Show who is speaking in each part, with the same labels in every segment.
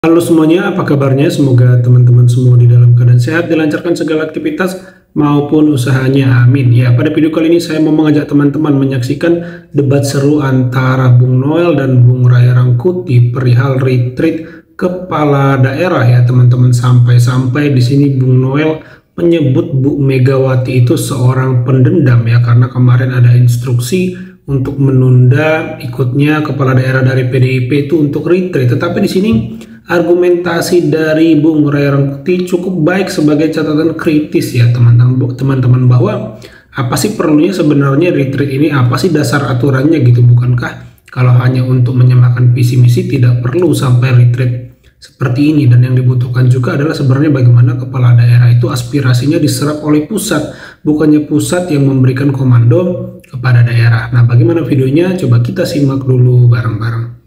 Speaker 1: Halo semuanya, apa kabarnya? Semoga teman-teman semua di dalam keadaan sehat, dilancarkan segala aktivitas maupun usahanya. Amin. Ya, pada video kali ini saya mau mengajak teman-teman menyaksikan debat seru antara Bung Noel dan Bung Raya Rangkuti perihal retreat kepala daerah ya, teman-teman. Sampai-sampai di sini Bung Noel menyebut Bu Megawati itu seorang pendendam ya, karena kemarin ada instruksi untuk menunda ikutnya kepala daerah dari PDIP itu untuk retreat. Tetapi di sini argumentasi dari Bung Raya Rangkuti cukup baik sebagai catatan kritis ya teman-teman, bahwa apa sih perlunya sebenarnya retreat ini, apa sih dasar aturannya gitu, bukankah kalau hanya untuk menyamakan visi misi tidak perlu sampai retreat seperti ini. Dan yang dibutuhkan juga adalah sebenarnya bagaimana kepala daerah itu aspirasinya diserap oleh pusat, bukannya pusat yang memberikan komando kepada daerah. Nah, bagaimana videonya? Coba kita simak dulu bareng-barang.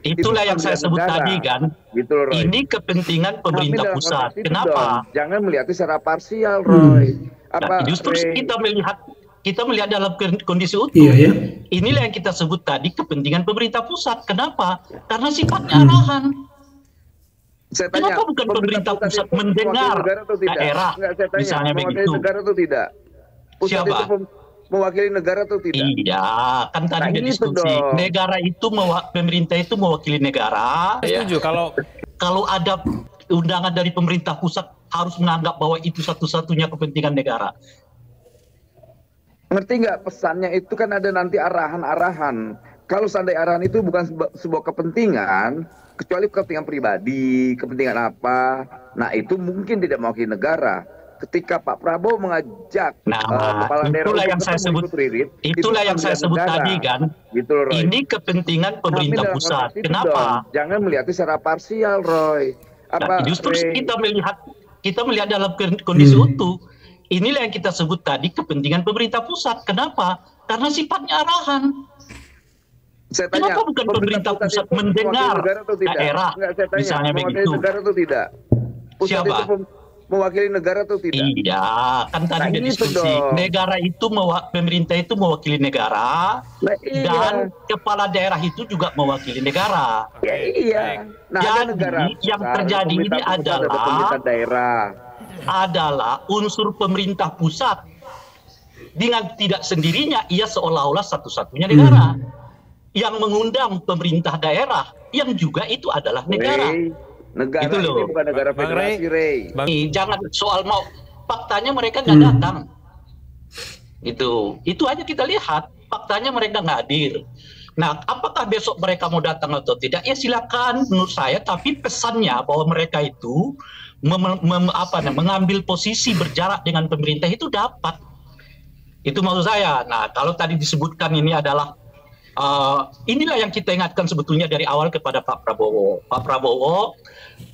Speaker 2: Itulah yang saya sebut tadi kan,
Speaker 3: gitu loh, Roy.
Speaker 2: Ini kepentingan pemerintah pusat. Kenapa?
Speaker 3: Jangan melihatnya secara parsial, Roy.
Speaker 2: Justru kita melihat dalam kondisi utuh.
Speaker 1: Iya, ya.
Speaker 2: Inilah yang kita sebut tadi kepentingan pemerintah pusat. Kenapa? Karena sifatnya arahan.
Speaker 3: Saya tanya,
Speaker 2: kenapa bukan pemerintah pusat mendengar daerah, misalnya begitu?
Speaker 3: Negara atau tidak? Pusat
Speaker 2: Siapa?
Speaker 3: Itu mewakili negara atau tidak?
Speaker 2: Iya, kan tadi ada diskusi. Negara itu pemerintah itu mewakili negara.
Speaker 4: Setuju
Speaker 2: kalau ada undangan dari pemerintah pusat harus menganggap bahwa itu satu-satunya kepentingan negara.
Speaker 3: Ngerti nggak pesannya itu kan ada nanti arahan-arahan. Kalau seandainya arahan itu bukan sebuah kepentingan, kecuali kepentingan pribadi, kepentingan apa, nah itu mungkin tidak mewakili negara. Ketika Pak Prabowo mengajak kepala daerah
Speaker 2: itulah yang saya sebut tadi kan,
Speaker 3: gitu loh, Roy.
Speaker 2: Ini kepentingan pemerintah pusat. Kenapa?
Speaker 3: Jangan melihatnya secara parsial, Roy.
Speaker 2: Justru kita melihat dalam kondisi utuh. Inilah yang kita sebut tadi kepentingan pemerintah pusat. Kenapa? Karena sifatnya arahan.
Speaker 3: Saya tanya,
Speaker 2: kenapa bukan pemerintah pusat mendengar daerah, misalnya begitu?
Speaker 3: Negara atau tidak? Pusat
Speaker 2: Siapa?
Speaker 3: Itu mewakili negara atau tidak?
Speaker 2: Iya, kan tadi ada diskusi. Negara itu pemerintah itu mewakili negara, dan kepala daerah itu juga mewakili negara.
Speaker 3: Ya, iya. Nah,
Speaker 2: jadi
Speaker 3: negara
Speaker 2: yang terjadi ini adalah unsur pemerintah pusat dengan tidak sendirinya ia seolah-olah satu-satunya negara yang mengundang pemerintah daerah yang juga itu adalah negara.
Speaker 3: Negara
Speaker 2: itu
Speaker 3: ini bukan negara federasi, Rey.
Speaker 2: Jangan soal faktanya mereka nggak datang. Itu aja kita lihat. Faktanya mereka nggak hadir. Nah, apakah besok mereka mau datang atau tidak? Ya silakan menurut saya. Tapi pesannya bahwa mereka itu mengambil posisi berjarak dengan pemerintah itu dapat. Itu maksud saya. Nah, kalau tadi disebutkan ini adalah inilah yang kita ingatkan sebetulnya dari awal kepada Pak Prabowo. Pak Prabowo,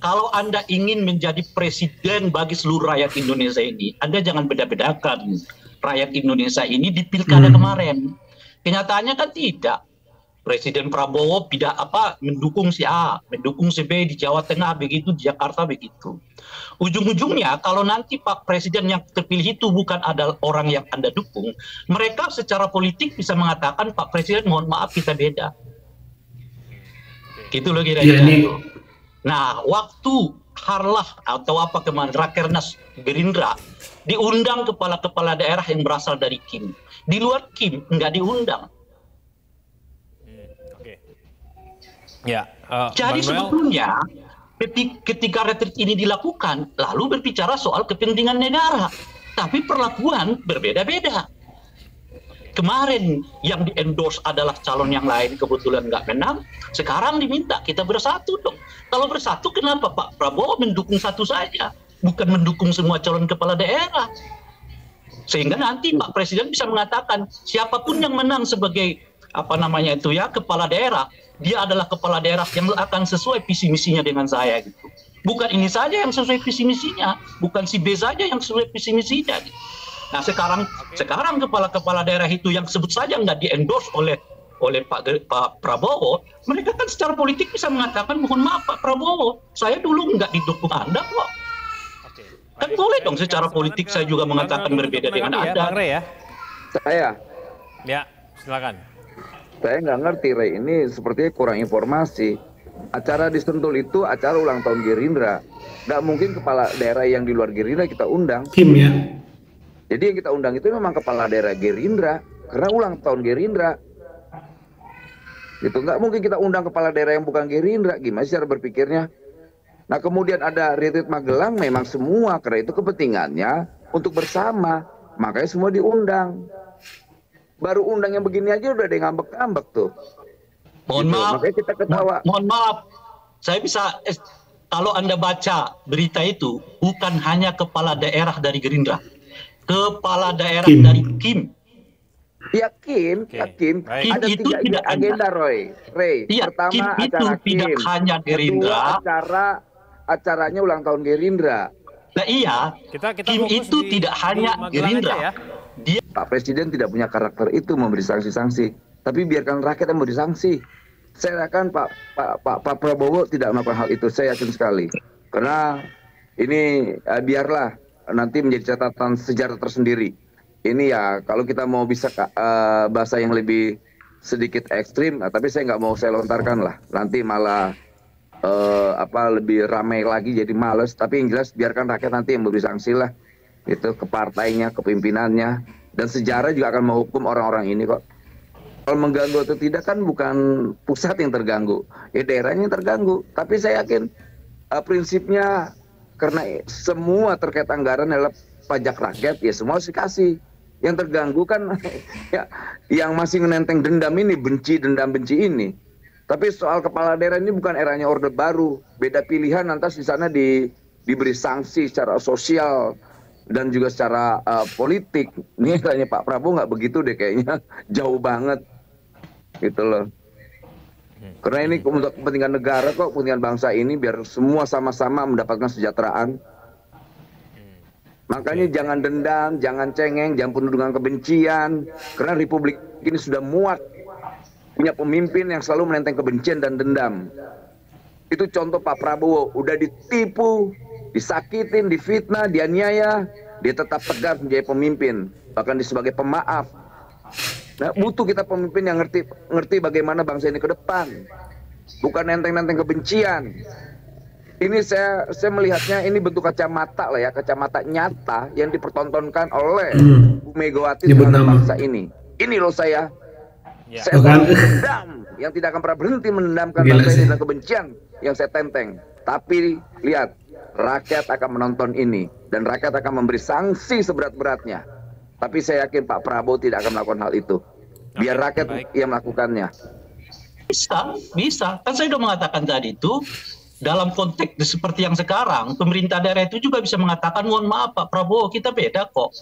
Speaker 2: kalau Anda ingin menjadi presiden bagi seluruh rakyat Indonesia ini, Anda jangan beda-bedakan rakyat Indonesia ini di pilkada kemarin. Kenyataannya kan tidak. Presiden Prabowo mendukung si A, mendukung si B di Jawa Tengah begitu, di Jakarta begitu. Ujung-ujungnya kalau nanti Pak Presiden yang terpilih itu bukan adalah orang yang Anda dukung, mereka secara politik bisa mengatakan Pak Presiden mohon maaf kita beda. Gitu loh kira-kira. Nah, waktu Harlah atau kemarin Rakernas Gerindra diundang kepala-kepala daerah yang berasal dari Kim. Di luar Kim nggak diundang. Jadi sebetulnya ketika retreat ini dilakukan, lalu berbicara soal kepentingan negara, tapi perlakuan berbeda-beda. Kemarin yang di-endorse adalah calon yang lain, kebetulan nggak menang. Sekarang diminta kita bersatu dong. Kalau bersatu, kenapa Pak Prabowo mendukung satu saja, bukan mendukung semua calon kepala daerah? Sehingga nanti Pak Presiden bisa mengatakan siapapun yang menang sebagai kepala daerah, dia adalah kepala daerah yang akan sesuai visi misinya dengan saya gitu. Bukan ini saja yang sesuai visi misinya, bukan si B saja yang sesuai visi misinya. Gitu. Nah sekarang kepala-kepala daerah itu yang sebut saja nggak di-endorse oleh Pak Prabowo, mereka kan secara politik bisa mengatakan mohon maaf Pak Prabowo, saya dulu nggak didukung Anda kok. Kan boleh dong secara politik saya juga mengatakan berbeda dengan Anda.
Speaker 4: Bang Rey ya?
Speaker 3: Saya?
Speaker 4: Ya, silakan.
Speaker 3: Saya nggak ngerti, Rey. Ini sepertinya kurang informasi. Acara di Sentul itu acara ulang tahun Gerindra. Nggak mungkin kepala daerah yang di luar Gerindra kita undang.
Speaker 1: Kim ya.
Speaker 3: Jadi yang kita undang itu memang kepala daerah Gerindra, karena ulang tahun Gerindra. Gitu, nggak mungkin kita undang kepala daerah yang bukan Gerindra. Gimana sih cara berpikirnya? Nah kemudian ada retreat Magelang, memang semua, karena itu kepentingannya untuk bersama. Makanya semua diundang. Baru undang yang begini aja udah ada yang ngambek-ngambek tuh.
Speaker 2: Mohon
Speaker 3: Gitu,
Speaker 2: maaf,
Speaker 3: makanya kita ketawa.
Speaker 2: mohon maaf, saya bisa, kalau Anda baca berita itu, bukan hanya kepala daerah dari Gerindra, kepala daerah
Speaker 1: Kim.
Speaker 2: dari Kim.
Speaker 3: Yakin,
Speaker 4: Oke,
Speaker 3: yakin.
Speaker 4: baik.
Speaker 3: Ada
Speaker 2: Kim itu
Speaker 3: 3
Speaker 2: tidak
Speaker 3: agenda, Roy. Ray.
Speaker 2: Iya,
Speaker 3: Pertama
Speaker 2: Kim itu
Speaker 3: acara
Speaker 2: tidak
Speaker 3: Kim.
Speaker 2: hanya Gerindra.
Speaker 3: Kedua, acaranya ulang tahun Gerindra.
Speaker 2: Nah iya,
Speaker 4: Kita
Speaker 2: Kim
Speaker 4: fokus
Speaker 2: itu
Speaker 4: di
Speaker 2: tidak hanya
Speaker 4: Magelang
Speaker 2: Gerindra.
Speaker 4: aja ya.
Speaker 2: Dia
Speaker 3: Pak Presiden tidak punya karakter itu memberi sanksi-sanksi. Tapi biarkan rakyat yang memberi sanksi. Saya yakin Pak Prabowo tidak melakukan hal itu. Saya yakin sekali. Karena ini biarlah nanti menjadi catatan sejarah tersendiri. Ini ya kalau kita mau bisa bahasa yang lebih sedikit ekstrim, tapi saya nggak mau saya lontarkan lah. Nanti malah lebih ramai lagi jadi males. Tapi yang jelas biarkan rakyat nanti yang memberi sanksi lah. Itu ke partainya, ke pimpinannya. Dan sejarah juga akan menghukum orang-orang ini kok. Kalau mengganggu atau tidak kan bukan pusat yang terganggu, ya daerahnya yang terganggu. Tapi saya yakin prinsipnya karena semua terkait anggaran adalah pajak rakyat, ya semua harus dikasih. Yang terganggu kan ya, yang masih menenteng dendam ini, dendam benci ini. Tapi soal kepala daerah ini bukan eranya Orde Baru, beda pilihan nanti di sana diberi sanksi secara sosial dan juga secara politik. Ini eranya Pak Prabowo nggak begitu deh kayaknya, jauh banget gitu loh. Karena ini untuk kepentingan negara kok, kepentingan bangsa ini biar semua sama-sama mendapatkan kesejahteraan. Makanya jangan dendam, jangan cengeng, jangan penuh dengan kebencian. Karena Republik ini sudah muak punya pemimpin yang selalu menenteng kebencian dan dendam. Itu contoh Pak Prabowo, udah ditipu, disakitin, difitnah, dianiaya, dia tetap tegar menjadi pemimpin, bahkan dia sebagai pemaaf. Nah, butuh kita pemimpin yang ngerti bagaimana bangsa ini ke depan, bukan nenteng-nenteng kebencian. Ini saya melihatnya ini bentuk kacamata lah ya, kacamata nyata yang dipertontonkan oleh Bu Megawati terhadap bangsa ini. Ini loh saya dendam yang tidak akan pernah berhenti mendendamkan bangsa ini dan kebencian yang saya tenteng. Tapi lihat, rakyat akan menonton ini dan rakyat akan memberi sanksi seberat-beratnya. Tapi saya yakin Pak Prabowo tidak akan melakukan hal itu. Biar rakyat yang melakukannya.
Speaker 2: Bisa. Kan saya sudah mengatakan tadi itu, dalam konteks seperti yang sekarang, pemerintah daerah itu juga bisa mengatakan, mohon maaf Pak Prabowo, kita beda kok.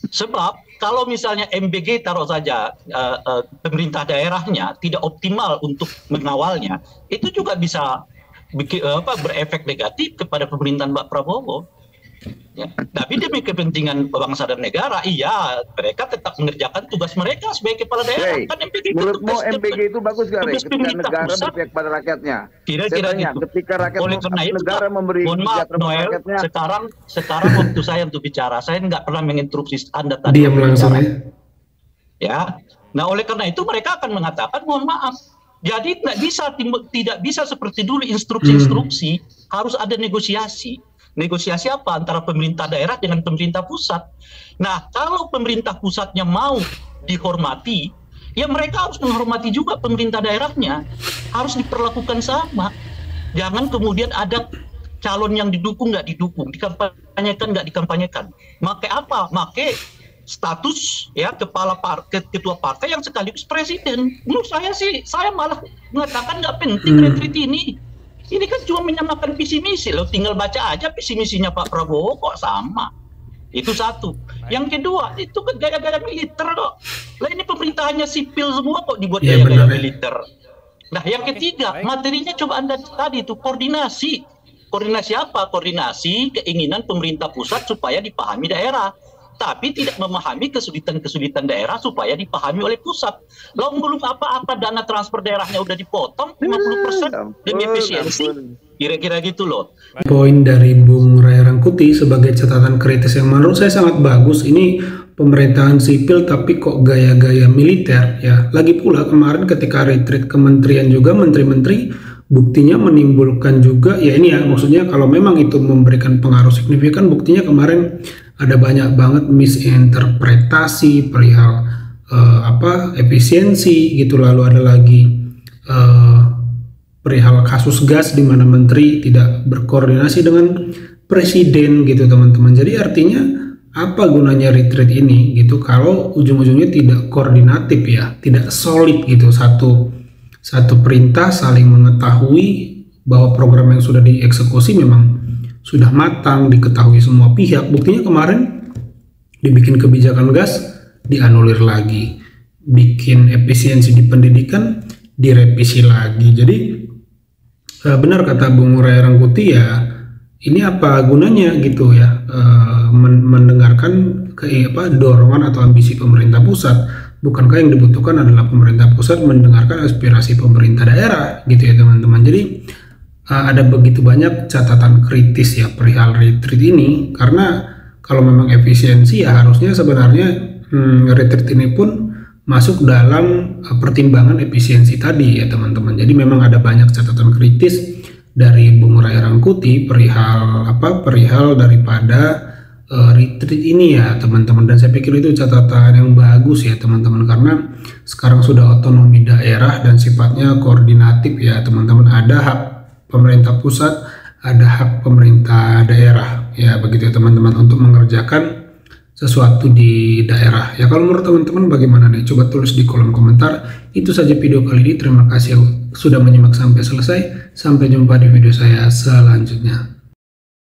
Speaker 2: Sebab kalau misalnya MBG taruh saja pemerintah daerahnya tidak optimal untuk mengawalnya, itu juga bisa berefek negatif kepada pemerintahan Pak Prabowo. Ya. Tapi demi kepentingan bangsa dan negara, iya mereka tetap mengerjakan tugas mereka sebagai kepala daerah.
Speaker 3: Hey,
Speaker 2: kan MBG
Speaker 3: menurutmu MBG itu bagus gak, Rey? Ketika negara
Speaker 2: pusat,
Speaker 3: berpihak pada rakyatnya.
Speaker 2: Kira-kira gitu.
Speaker 3: Ketika rakyat
Speaker 2: oleh karena itu,
Speaker 3: negara memberi
Speaker 2: mohon maaf Noel,
Speaker 3: rakyatnya.
Speaker 2: sekarang waktu saya untuk bicara, saya nggak pernah menginterupsi Anda tadi.
Speaker 1: Diam langsung
Speaker 2: ya. Nah oleh karena itu mereka akan mengatakan mohon maaf. Jadi tidak bisa seperti dulu instruksi-instruksi, harus ada negosiasi. Negosiasi apa? Antara pemerintah daerah dengan pemerintah pusat. Nah, kalau pemerintah pusatnya mau dihormati, ya mereka harus menghormati juga pemerintah daerahnya. Harus diperlakukan sama. Jangan kemudian ada calon yang didukung, nggak didukung, dikampanyekan, nggak dikampanyekan. Make apa? Make status ya ketua partai yang sekaligus presiden. Menurut saya sih, saya malah mengatakan nggak penting retreat ini. Ini kan cuma menyamakan visi misi loh, tinggal baca aja visi misinya Pak Prabowo kok sama. Itu satu. Yang kedua, itu kan gaya-gaya militer kok. Lah ini pemerintahannya sipil semua kok dibuat gaya-gaya militer. Nah, yang ketiga, materinya coba Anda tadi itu koordinasi. Koordinasi apa? Koordinasi keinginan pemerintah pusat supaya dipahami daerah. Tapi tidak memahami kesulitan-kesulitan daerah supaya dipahami oleh pusat. Lalu belum apa-apa dana transfer daerahnya udah dipotong 50% demi efisiensi. Kira-kira gitu loh.
Speaker 1: Poin dari Bung Ray Rangkuti sebagai catatan kritis yang menurut saya sangat bagus. Ini pemerintahan sipil tapi kok gaya-gaya militer ya. Lagi pula kemarin ketika retreat kementerian juga menteri-menteri buktinya menimbulkan juga ya ini ya, maksudnya kalau memang itu memberikan pengaruh signifikan, buktinya kemarin ada banyak banget misinterpretasi perihal efisiensi gitu. Lalu ada lagi perihal kasus gas di mana menteri tidak berkoordinasi dengan presiden gitu teman-teman. Jadi artinya apa gunanya retreat ini gitu kalau ujung-ujungnya tidak koordinatif ya, tidak solid gitu, satu perintah saling mengetahui bahwa program yang sudah dieksekusi memang sudah matang, diketahui semua pihak. Buktinya kemarin dibikin kebijakan gas dianulir lagi, bikin efisiensi di pendidikan direvisi lagi. Jadi benar kata Bung Ray Rangkuti ya, ini apa gunanya gitu ya, mendengarkan dorongan atau ambisi pemerintah pusat. Bukankah yang dibutuhkan adalah pemerintah pusat mendengarkan aspirasi pemerintah daerah gitu ya teman-teman. Jadi ada begitu banyak catatan kritis ya perihal retreat ini, karena kalau memang efisiensi ya harusnya sebenarnya retreat ini pun masuk dalam pertimbangan efisiensi tadi ya teman-teman. Jadi memang ada banyak catatan kritis dari Bung Ray Rangkuti perihal daripada retreat ini ya teman-teman, dan saya pikir itu catatan yang bagus ya teman-teman, karena sekarang sudah otonomi daerah dan sifatnya koordinatif ya teman-teman. Ada hak pemerintah pusat, ada hak pemerintah daerah ya begitu ya teman-teman, untuk mengerjakan sesuatu di daerah ya. Kalau menurut teman-teman bagaimana nih? Coba tulis di kolom komentar. Itu saja video kali ini, terima kasih sudah menyimak sampai selesai. Sampai jumpa di video saya selanjutnya.